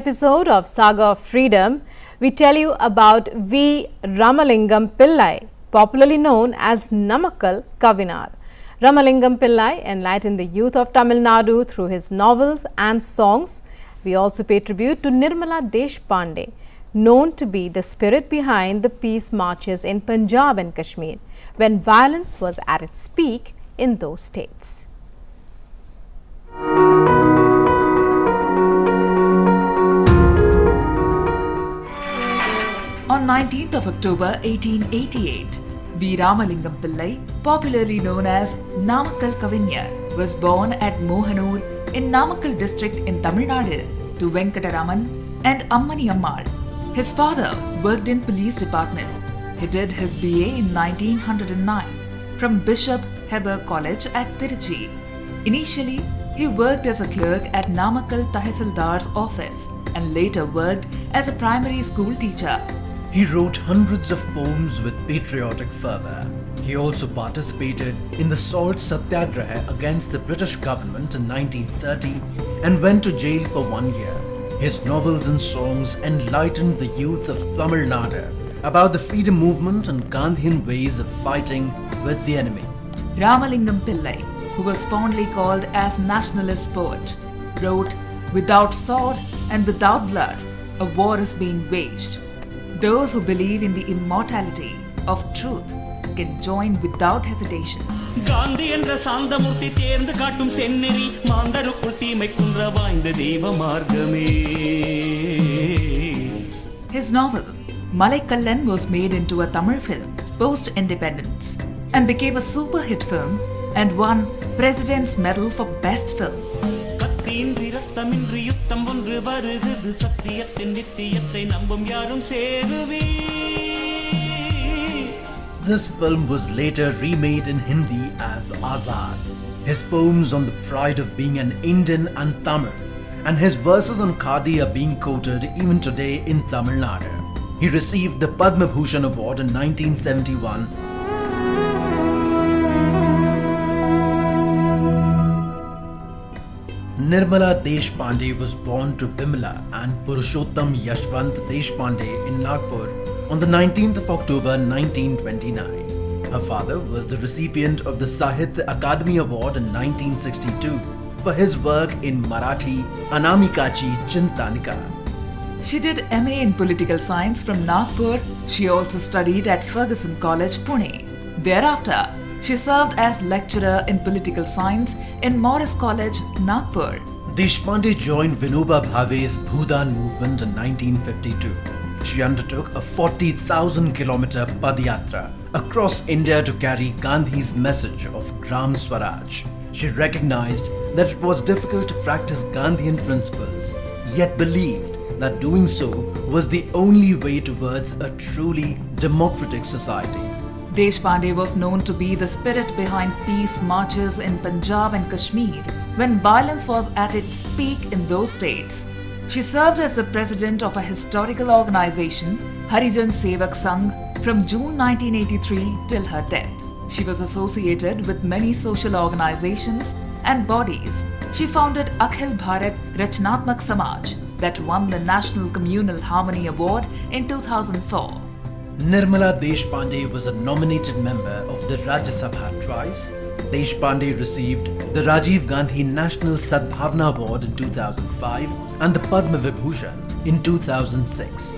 Episode of Saga of Freedom, we tell you about V. Ramalingam Pillai, popularly known as Namakkal Kavinar. Ramalingam Pillai enlightened the youth of Tamil Nadu through his novels and songs. We also pay tribute to Nirmala Deshpande, known to be the spirit behind the peace marches in Punjab and Kashmir, when violence was at its peak in those states. On 19th of October 1888, V. Ramalingam Pillai, popularly known as Namakkal Kavinyar, was born at Mohanur in Namakkal district in Tamil Nadu to Venkataraman and Ammani Ammal. His father worked in police department. He did his BA in 1909 from Bishop Heber College at Tiruchi. Initially, he worked as a clerk at Namakkal Tahsildar's office and later worked as a primary school teacher. He wrote hundreds of poems with patriotic fervour. He also participated in the Salt Satyagraha against the British government in 1930 and went to jail for 1 year. His novels and songs enlightened the youth of Tamil Nadu about the freedom movement and Gandhian ways of fighting with the enemy. Ramalingam Pillai, who was fondly called as nationalist poet, wrote, "Without sword and without blood, a war is being waged. Those who believe in the immortality of truth can join without hesitation." Gandhi என்ற சாந்தமூர்த்தி தேர்ந்து காட்டும் செந்நெறி மாந்தருக்குள் தீமை குன்ற வாய்ந்த தெய்வ மார்க்கமே. His novel Malaikallan was made into a Tamil film post-independence and became a super hit film and won President's Medal for Best Film. கத்தியின்றி ரத்தமின்றி யுத்தம் ஒன்று வருகிறது, சத்தியத்தின் நித்தியத்தை நம்பும் யாரும் சேருவே. This film was later remade in Hindi as Azad. His poems on the pride of being an Indian and Tamil, and his verses on Khadi are being quoted even today in Tamil Nadu. He received the Padma Bhushan Award in 1971. Nirmala Deshpande was born to Vimala and Purushottam Yashwant Deshpande in Nagpur on the 19th of October 1929. Her father was the recipient of the Sahitya Akademi Award in 1962 for his work in Marathi Anamikachi Chintanika. She did MA in Political Science from Nagpur. She also studied at Fergusson College, Pune. Thereafter, she served as lecturer in Political Science in Morris College, Nagpur. Deshpande joined Vinoba Bhave's Bhudan movement in 1952. She undertook a 40,000-kilometer Padyatra across India to carry Gandhi's message of Gram Swaraj. She recognized that it was difficult to practice Gandhian principles, yet believed that doing so was the only way towards a truly democratic society. Deshpande was known to be the spirit behind peace marches in Punjab and Kashmir when violence was at its peak in those states. She served as the president of a historical organization, Harijan Sevak Sangh, from June 1983 till her death. She was associated with many social organizations and bodies. She founded Akhil Bharat Rachnatmak Samaj that won the National Communal Harmony Award in 2004. Nirmala Deshpande was a nominated member of the Rajya Sabha twice. Deshpande received the Rajiv Gandhi National Sadbhavna Award in 2005 and the Padma Vibhushan in 2006.